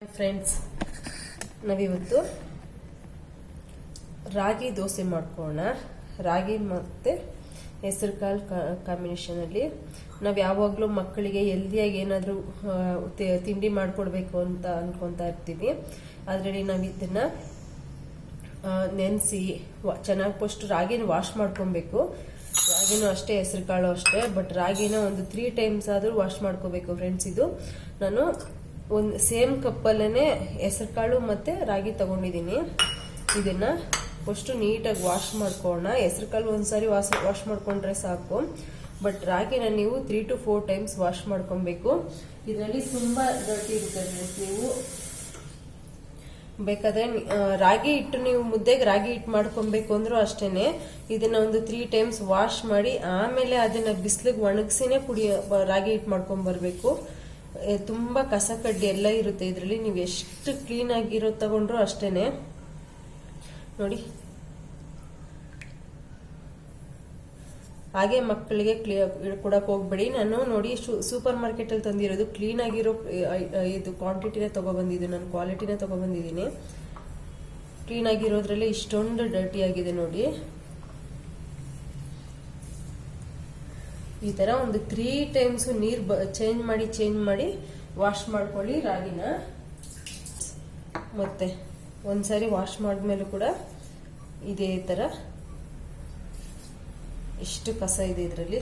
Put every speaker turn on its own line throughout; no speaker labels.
Friends, ನಾವಿವತ್ತು ರಾಗಿ ದೋಸೆ ಮಾಡ್ಕೊಳ್ಳೋಣ. ರಾಗಿ ಮತ್ತು ಹೆಸರು ಕಾಳು ಕಾಂಬಿನೇಷನಲ್ಲಿ ನಾವು ಯಾವಾಗಲೂ ಮಕ್ಕಳಿಗೆ ಹೆಲ್ದಿಯಾಗಿ ಏನಾದರೂ ತಿಂಡಿ ಮಾಡಿಕೊಡ್ಬೇಕು ಅಂತ ಅನ್ಕೊತಾ ಇರ್ತೀವಿ. ಅದರಲ್ಲಿ ನಾವು ಇದನ್ನು ನೆನೆಸಿ ಚೆನ್ನಾಗಿ ಫಸ್ಟ್ ರಾಗಿನ ವಾಶ್ ಮಾಡ್ಕೊಬೇಕು. ರಾಗಿನೂ ಅಷ್ಟೇ, ಹೆಸರು ಕಾಳು ಅಷ್ಟೇ, ಬಟ್ ರಾಗಿನ ಒಂದು 3 ಟೈಮ್ಸ್ ಆದರೂ ವಾಶ್ ಮಾಡ್ಕೋಬೇಕು ಫ್ರೆಂಡ್ಸ್. ಇದು ನಾನು ಒಂದು ಸೇಮ್ ಕಪ್ಪಲ್ಲೇ ಹೆಸರು ಕಾಳು ಮತ್ತು ರಾಗಿ ತಗೊಂಡಿದ್ದೀನಿ. ಇದನ್ನು ಫಸ್ಟು ನೀಟಾಗಿ ವಾಶ್ ಮಾಡ್ಕೊಳ್ಳೋಣ. ಹೆಸರು ಕಾಳು ಒಂದ್ಸಾರಿ ವಾಶ್ ಮಾಡ್ಕೊಂಡ್ರೆ ಸಾಕು, ಬಟ್ ರಾಗಿನ ನೀವು 3 to 4 ಟೈಮ್ಸ್ ವಾಶ್ ಮಾಡ್ಕೊಬೇಕು. ಇದರಲ್ಲಿ ತುಂಬ ಡರ್ಟಿ ಇರುತ್ತೆ. ನೀವು ಬೇಕಾದ್ರೆ ರಾಗಿ ಹಿಟ್ಟು ನೀವು ಮುದ್ದೆಗೆ ರಾಗಿ ಹಿಟ್ಟು ಮಾಡ್ಕೊಬೇಕು ಅಂದ್ರೂ ಅಷ್ಟೇನೆ ಇದನ್ನ ಒಂದು 3 ಟೈಮ್ಸ್ ವಾಶ್ ಮಾಡಿ ಆಮೇಲೆ ಅದನ್ನ ಬಿಸಿಲಿಗೆ ಒಣಗಿಸಿನೇ ರಾಗಿ ಹಿಟ್ಟು ಮಾಡ್ಕೊಂಡ್ಬರ್ಬೇಕು. ತುಂಬಾ ಕಸ ಕಡ್ಡಿ ಎಲ್ಲ ಇರುತ್ತೆ ಇದರಲ್ಲಿ. ನೀವು ಎಷ್ಟು ಕ್ಲೀನ್ ಆಗಿರೋ ತಗೊಂಡ್ರು ಅಷ್ಟೇನೆ. ನೋಡಿ, ಹಾಗೆ ಮಕ್ಕಳಿಗೆ ಕೊಡಕ್ ಹೋಗ್ಬೇಡಿ. ನಾನು ನೋಡಿ ಸೂಪರ್ ಮಾರ್ಕೆಟ್ ಅಲ್ಲಿ ತಂದಿರೋದು ಕ್ಲೀನ್ ಆಗಿರೋ ಇದು ಕ್ವಾಂಟಿಟಿನೇ ತಗೊಬಂದಿದ್ದು, ನಾನು ಕ್ವಾಲಿಟಿನೇ ತಗೊಬಂದಿದ್ದೀನಿ. ಕ್ಲೀನ್ ಆಗಿರೋದ್ರಲ್ಲಿ ಇಷ್ಟೊಂದು ಡರ್ಟಿ ಆಗಿದೆ ನೋಡಿ. ಈ ತರ ಒಂದು 3 ಟೈಮ್ಸ್ ನೀರು ಚೇಂಜ್ ಮಾಡಿ ವಾಶ್ ಮಾಡ್ಕೊಳ್ಳಿ ರಾಗಿನ. ಮತ್ತೆ ಒಂದ್ಸಾರಿ ವಾಶ್ ಮಾಡಿದ್ಮೇಲೆ ಕೂಡ ಇದೇ ತರ ಇಷ್ಟು ಕಸ ಇದೆ ಇದರಲ್ಲಿ.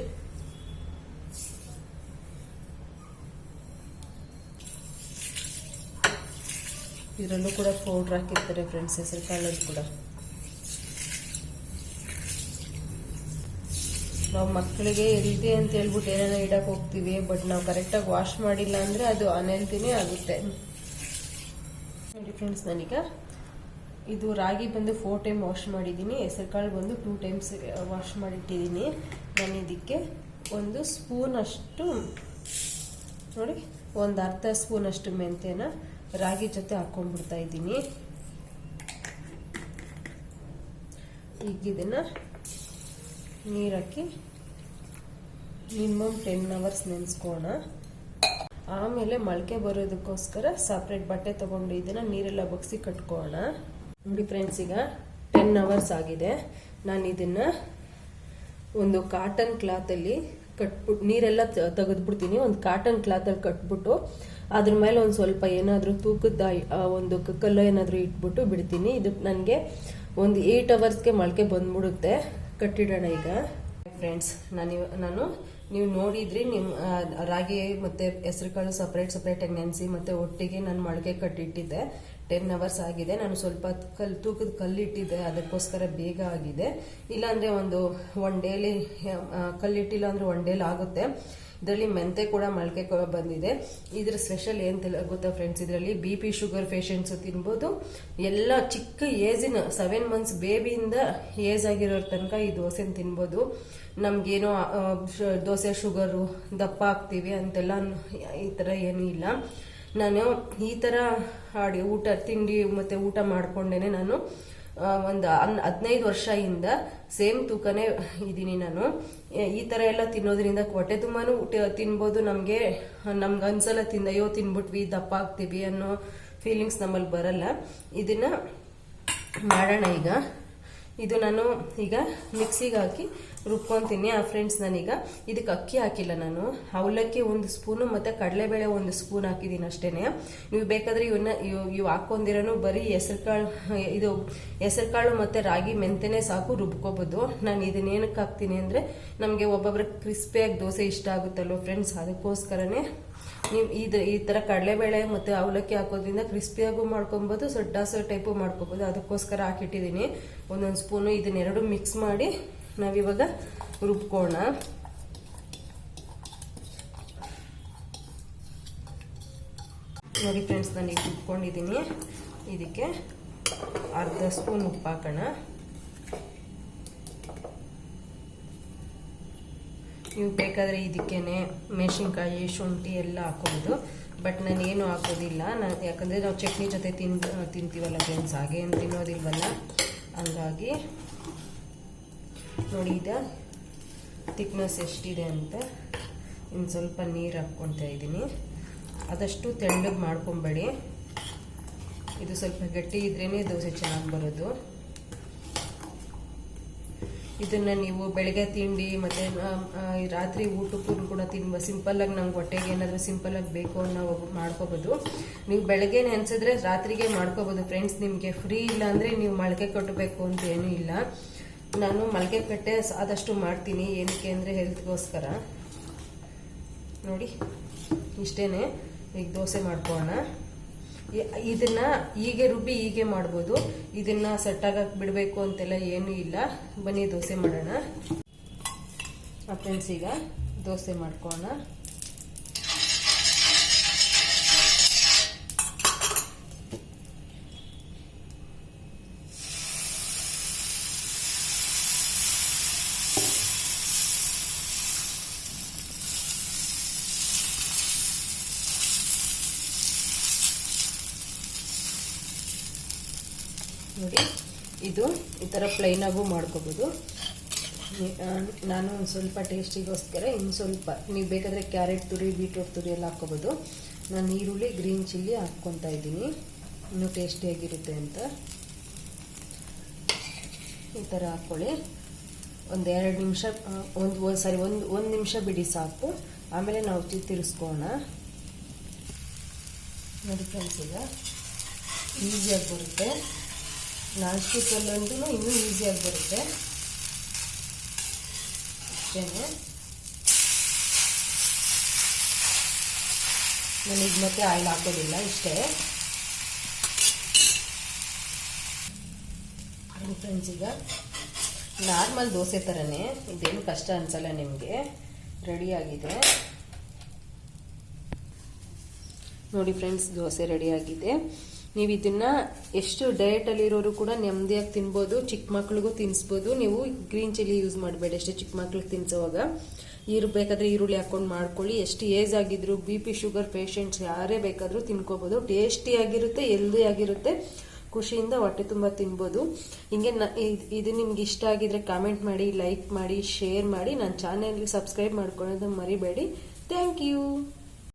ಇದರಲ್ಲೂ ಕೂಡ ಪೌಡರ್ ಹಾಕಿರ್ತಾರೆ ಫ್ರೆಂಡ್ಸ್, ಹೆಸರು ಕಾಳಲ್ಲಿ ಕೂಡ. ನಾವು ಮಕ್ಕಳಿಗೆ ಹೆಲ್ದಿ ಅಂತ ಹೇಳ್ಬಿಟ್ಟು ಏನೇನೋ ಇಡಕ್ ಹೋಗ್ತೀವಿ, ಬಟ್ ನಾವು ಕರೆಕ್ಟಾಗಿ ವಾಶ್ ಮಾಡಿಲ್ಲ ಅಂದ್ರೆ ಅದು ಅನ್ಹೆಲ್ದಿನೇ ಆಗುತ್ತೆ ನೋಡಿ ಫ್ರೆಂಡ್ಸ್. ನಾನೀಗ ಇದು ರಾಗಿ ಬಂದು 4 ಟೈಮ್ ವಾಶ್ ಮಾಡಿದ್ದೀನಿ, ಹೆಸರು ಕಾಳು ಬಂದು 2 ಟೈಮ್ಸ್ ವಾಶ್ ಮಾಡಿಟ್ಟಿದ್ದೀನಿ. ನಾನು ಇದಕ್ಕೆ ಒಂದು ಸ್ಪೂನ್ ಅಷ್ಟು ನೋಡಿ, ಒಂದು ಅರ್ಧ ಸ್ಪೂನ್ ಅಷ್ಟು ಮೆಂತ್ಯನ ರಾಗಿ ಜೊತೆ ಹಾಕೊಂಡ್ಬಿಡ್ತಾ ಇದ್ದೀನಿ. ಈಗ ಇದನ್ನ ನೀರಾಕಿ ಮಿನಿಮಮ್ 10 ಅವರ್ಸ್ ನೆನೆಸ್ಕೋಣ. ಆಮೇಲೆ ಮೊಳಕೆ ಬರೋದಕ್ಕೋಸ್ಕರ ಸಪ್ರೇಟ್ ಬಟ್ಟೆ ತಗೊಂಡು ಇದನ್ನ ನೀರೆಲ್ಲ ಬಗ್ಸಿ ಕಟ್ಕೋಣ. ನೋಡಿ ಫ್ರೆಂಡ್ಸ್, ಈಗ 10 ಅವರ್ಸ್ ಆಗಿದೆ. ನಾನು ಇದನ್ನ ಒಂದು ಕಾಟನ್ ಕ್ಲಾತಲ್ಲಿ ಕಟ್ಬಿಟ್ಟು ನೀರೆಲ್ಲ ತೆಗೆದ್ಬಿಡ್ತೀನಿ. ಒಂದು ಕಾಟನ್ ಕ್ಲಾತಲ್ಲಿ ಕಟ್ಬಿಟ್ಟು ಅದ್ರ ಮೇಲೆ ಒಂದು ಸ್ವಲ್ಪ ಏನಾದರೂ ತೂಕದ ಒಂದು ಕಲ್ಲು ಏನಾದರೂ ಇಟ್ಬಿಟ್ಟು ಬಿಡ್ತೀನಿ. ಇದು ನನಗೆ ಒಂದು 8 ಅವರ್ಸ್ಗೆ ಮೊಳಕೆ ಬಂದ್ಬಿಡುತ್ತೆ. ಕಟ್ಟಿಡೋಣ ಈಗ ಫ್ರೆಂಡ್ಸ್. ನಾನು ನೀವು ನೋಡಿದ್ರಿ, ನಿಮ್ಮ ರಾಗಿ ಮತ್ತು ಹೆಸರು ಕಾಳು ಸಪ್ರೇಟಾಗಿ ನೆನೆಸಿ ಮತ್ತು ಒಟ್ಟಿಗೆ ನಾನು ಮೊಳಕೆ ಕಟ್ಟಿಟ್ಟಿದ್ದೆ. 10 ಅವರ್ಸ್ ಆಗಿದೆ. ನಾನು ಸ್ವಲ್ಪ ತೂಕದ ಕಲ್ಲಿಟ್ಟಿದ್ದೆ, ಅದಕ್ಕೋಸ್ಕರ ಬೇಗ ಆಗಿದೆ. ಇಲ್ಲಾಂದರೆ ಒನ್ ಡೇಲಿ ಕಲ್ಲಿಟ್ಟಿಲ್ಲ ಅಂದರೆ 1 ಡೇಲಿ ಆಗುತ್ತೆ. ಇದರಲ್ಲಿ ಮೆಂತೆ ಕೂಡ ಮೊಳಕೆ ಬಂದಿದೆ. ಇದ್ರ ಸ್ಪೆಷಲ್ ಏನು ಗೊತ್ತಾ ಫ್ರೆಂಡ್ಸ್, ಇದರಲ್ಲಿ BP ಶುಗರ್ ಪೇಷಂಟ್ಸ್ ತಿನ್ಬೋದು. ಎಲ್ಲ ಚಿಕ್ಕ ಏಜಿನ 7 ಮಂತ್ಸ್ ಬೇಬಿಯಿಂದ ಏಜ್ ಆಗಿರೋರ ತನಕ ಈ ದೋಸೆನ ತಿನ್ಬೋದು. ನಮ್ಗೇನೋ ದೋಸೆ ಶುಗರು ದಪ್ಪ ಆಗ್ತೀವಿ ಅಂತೆಲ್ಲ ಈ ಥರ ಏನೂ ಇಲ್ಲ. ನಾನು ಈ ಥರ ತಿಂಡಿ ಮತ್ತು ಊಟ ಮಾಡ್ಕೊಂಡೇನೆ ನಾನು ಒಂದು 15 ವರ್ಷದಿಂದ ಸೇಮ್ ತೂಕನೇ ಇದ್ದೀನಿ ನಾನು. ಈ ಥರ ಎಲ್ಲ ತಿನ್ನೋದ್ರಿಂದ ಹೊಟ್ಟೆ ತುಂಬಾನು ತಿನ್ಬೋದು. ನಮ್ಗೆ ಅನ್ಸಲ್ಲ ಅಯ್ಯೋ ತಿನ್ಬಿಟ್ವಿ ದಪ್ಪ ಆಗ್ತೀವಿ ಅನ್ನೋ ಫೀಲಿಂಗ್ಸ್ ನಮ್ಮಲ್ಲಿ ಬರಲ್ಲ. ಇದನ್ನ ಮಾಡೋಣ ಈಗ. ಇದು ನಾನು ಈಗ ಮಿಕ್ಸಿಗೆ ಹಾಕಿ ರುಬ್ಕೊಂತೀನಿ ಫ್ರೆಂಡ್ಸ್. ನಾನೀಗ ಇದಕ್ಕೆ ಅಕ್ಕಿ ಹಾಕಿಲ್ಲ, ನಾನು ಅವಲಕ್ಕಿ 1 ಸ್ಪೂನು ಮತ್ತು ಕಡಲೆಬೇಳೆ 1 ಸ್ಪೂನ್ ಹಾಕಿದ್ದೀನಿ ಅಷ್ಟೇನೆ. ನೀವು ಬೇಕಾದ್ರೆ ಇವು ಹಾಕೊಂಡಿರೋನು ಬರೀ ಹೆಸರು ಕಾಳು ಮತ್ತು ರಾಗಿ ಮೆಂತೆನೆ ಸಾಕು, ರುಬ್ಕೋಬೋದು. ನಾನು ಇದನ್ನೇನಕ್ಕೆ ಹಾಕ್ತೀನಿ ಅಂದರೆ ನಮಗೆ ಒಬ್ಬೊಬ್ಬರಿಗೆ ಕ್ರಿಸ್ಪಿಯಾಗಿ ದೋಸೆ ಇಷ್ಟ ಆಗುತ್ತಲ್ವ ಫ್ರೆಂಡ್ಸ್, ಅದಕ್ಕೋಸ್ಕರನೇ. ನೀವು ಈ ಥರ ಕಡಲೆಬೇಳೆ ಮತ್ತು ಅವಲಕ್ಕಿ ಹಾಕೋದ್ರಿಂದ ಕ್ರಿಸ್ಪಿಯಾಗೂ ಮಾಡ್ಕೊಬೋದು, ದೋಸೆ ಟೈಪು ಮಾಡ್ಕೊಬೋದು. ಅದಕ್ಕೋಸ್ಕರ ಹಾಕಿಟ್ಟಿದ್ದೀನಿ 1 ಸ್ಪೂನು. ಇದನ್ನೆರಡು ಮಿಕ್ಸ್ ಮಾಡಿ ನಾವಿವಾಗ ರುಬ್ಕೋಣ. ನೋಡಿ ಫ್ರೆಂಡ್ಸ್, ನಾನು ಈಗ ರುಬ್ಕೊಂಡಿದ್ದೀನಿ. ಇದಕ್ಕೆ ಅರ್ಧ ಸ್ಪೂನ್ ಉಪ್ಪು ಹಾಕೋಣ. ನೀವು ಬೇಕಾದರೆ ಇದಕ್ಕೇನೆ ಮೆಣಸಿನ್ಕಾಯಿ ಶುಂಠಿ ಎಲ್ಲ ಹಾಕೋದು, ಬಟ್ ನಾನೇನು ಹಾಕೋದಿಲ್ಲ. ಯಾಕಂದರೆ ನಾವು ಚಟ್ನಿ ಜೊತೆ ತಿಂತೀವಲ್ಲ ಫ್ರೆಂಡ್ಸ್, ಹಾಗೆ ಏನು ತಿನ್ನೋದಿಲ್ವಲ್ಲ, ಹಂಗಾಗಿ. ನೋಡಿ ಇದು ಥಿಕ್ನೆಸ್ ಎಷ್ಟಿದೆ ಅಂತ. ಇನ್ನು ಸ್ವಲ್ಪ ನೀರು ಹಾಕ್ಕೊತಾ ಇದ್ದೀನಿ. ಆದಷ್ಟು ತೆಳ್ಳಗೆ ಮಾಡ್ಕೊಬೇಡಿ. ಇದು ಸ್ವಲ್ಪ ಗಟ್ಟಿ ಇದ್ರೇನೆ ದೋಸೆ ಚೆನ್ನಾಗಿ ಬರೋದು. ಇದನ್ನ ನೀವು ಬೆಳಗ್ಗೆ ತಿಂಡಿ ಮತ್ತೆ ರಾತ್ರಿ ಊಟಕ್ಕೂ ಕೂಡ ತಿನ್ನುವ ಸಿಂಪಲ್ ಆಗಿ ನಮ್ಗೆ ಹೊಟ್ಟೆಗೆ ಏನಾದರೂ ಸಿಂಪಲ್ ಆಗಿ ಬೇಕು ಅನ್ನೋ ಮಾಡ್ಕೋಬಹುದು. ನೀವು ಬೆಳಗ್ಗೆ ನೆನೆಸಿದ್ರೆ ರಾತ್ರಿಗೆ ಮಾಡ್ಕೋಬಹುದು ಫ್ರೆಂಡ್ಸ್. ನಿಮಗೆ ಫ್ರೀ ಇಲ್ಲ ಅಂದ್ರೆ ನೀವು ಮೊಳಕೆ ಕಟ್ಟಬೇಕು ಅಂತ ಏನೂ ಇಲ್ಲ. ನಾನು ಮೊಳಕೆ ಕಟ್ಟೆ ಆದಷ್ಟು ಮಾಡ್ತೀನಿ. ಏನಕ್ಕೆ ಅಂದರೆ ಹೆಲ್ತ್ಗೋಸ್ಕರ. ನೋಡಿ ಇಷ್ಟೇನೆ. ಈಗ ದೋಸೆ ಮಾಡ್ಕೊಳ್ಳೋಣ. ಇದನ್ನ ಹೀಗೆ ರುಬ್ಬಿ ಹೀಗೆ ಮಾಡ್ಬೋದು. ಇದನ್ನ ಸೆಟ್ಟಾಗಕ್ಕೆ ಬಿಡಬೇಕು ಅಂತೆಲ್ಲ ಏನೂ ಇಲ್ಲ. ಬನ್ನಿ ದೋಸೆ ಮಾಡೋಣ ಫ್ರೆಂಡ್ಸ್. ಈಗ ದೋಸೆ ಮಾಡ್ಕೊಳ್ಳೋಣ. ನೋಡಿ ಇದು ಈ ಥರ ಪ್ಲೈನಾಗೂ ಮಾಡ್ಕೋಬೋದು. ನಾನು ಒಂದು ಸ್ವಲ್ಪ ಟೇಸ್ಟಿಗೋಸ್ಕರ ಇನ್ನು ಸ್ವಲ್ಪ ನೀವು ಬೇಕಾದರೆ ಕ್ಯಾರೆಟ್ ತುರಿ ಬೀಟ್ರೂಟ್ ತುರಿ ಎಲ್ಲ ಹಾಕ್ಕೋಬೋದು. ನಾನು ಈರುಳ್ಳಿ ಗ್ರೀನ್ ಚಿಲ್ಲಿ ಹಾಕ್ಕೊತಾ ಇದ್ದೀನಿ ಇನ್ನೂ ಟೇಸ್ಟಿಯಾಗಿರುತ್ತೆ ಅಂತ. ಈ ಥರ ಹಾಕ್ಕೊಳ್ಳಿ. ಒಂದು 2 ನಿಮಿಷ ಒಂದು ನಿಮಿಷ ಬಿಡಿ ಸಾಕು. ಆಮೇಲೆ ನಾವು ತಿರ್ಸ್ಕೋಣ. ನೋಡಿ ಫ್ರೆಂಡ್ಸ್, ಈಗ ಈಸಿಯಾಗಿ ಬರುತ್ತೆ. ನಾನ್ ಸ್ಟಿಕ್ಕಲ್ಲಂತೂ ಇನ್ನೂ ಈಸಿಯಾಗಿ ಬರುತ್ತೆ. ಅಷ್ಟೇನೆ. ನಾನೀಗ ಮತ್ತೆ ಆಯಿಲ್ ಹಾಕೋದಿಲ್ಲ. ಇಷ್ಟೇ ಫ್ರೆಂಡ್ಸ್. ಈಗ ನಾರ್ಮಲ್ ದೋಸೆ ಥರನೇ, ಇದೇನು ಕಷ್ಟ ಅನ್ಸಲ್ಲ ನಿಮಗೆ. ರೆಡಿಯಾಗಿದೆ ನೋಡಿ ಫ್ರೆಂಡ್ಸ್, ದೋಸೆ ರೆಡಿಯಾಗಿದೆ. ನೀವು ಇದನ್ನ ಎಷ್ಟು ಡಯಟಲ್ಲಿರೋರು ಕೂಡ ನೆಮ್ಮದಿಯಾಗಿ ತಿನ್ಬೋದು. ಚಿಕ್ಕ ಮಕ್ಳಿಗೂ ತಿನ್ನಿಸ್ಬೋದು. ನೀವು ಗ್ರೀನ್ ಚಿಲ್ಲಿ ಯೂಸ್ ಮಾಡಬೇಡಿ ಅಷ್ಟೇ. ಚಿಕ್ಕ ಮಕ್ಳಿಗೆ ತಿನ್ನಿಸೋವಾಗ ಬೇಕಾದರೆ ಈರುಳ್ಳಿ ಹಾಕೊಂಡು ಮಾಡ್ಕೊಳ್ಳಿ. ಎಷ್ಟು ಏಜ್ ಆಗಿದ್ರು, BP ಶುಗರ್ ಪೇಷಂಟ್ಸ್ ಯಾರೇ ಬೇಕಾದರೂ ತಿನ್ಕೋಬೋದು. ಟೇಸ್ಟಿಯಾಗಿರುತ್ತೆ, ಹೆಲ್ದಿ ಆಗಿರುತ್ತೆ. ಖುಷಿಯಿಂದ ಹೊಟ್ಟೆ ತುಂಬ ತಿನ್ಬೋದು. ಹಿಂಗೆ ಇದು ನಿಮ್ಗೆ ಇಷ್ಟ ಆಗಿದ್ರೆ ಕಾಮೆಂಟ್ ಮಾಡಿ, ಲೈಕ್ ಮಾಡಿ, ಶೇರ್ ಮಾಡಿ. ನನ್ನ ಚಾನೆಲ್ಗೆ ಸಬ್ಸ್ಕ್ರೈಬ್ ಮಾಡ್ಕೊಳ್ಳೋದು ಮರಿಬೇಡಿ. Thank you.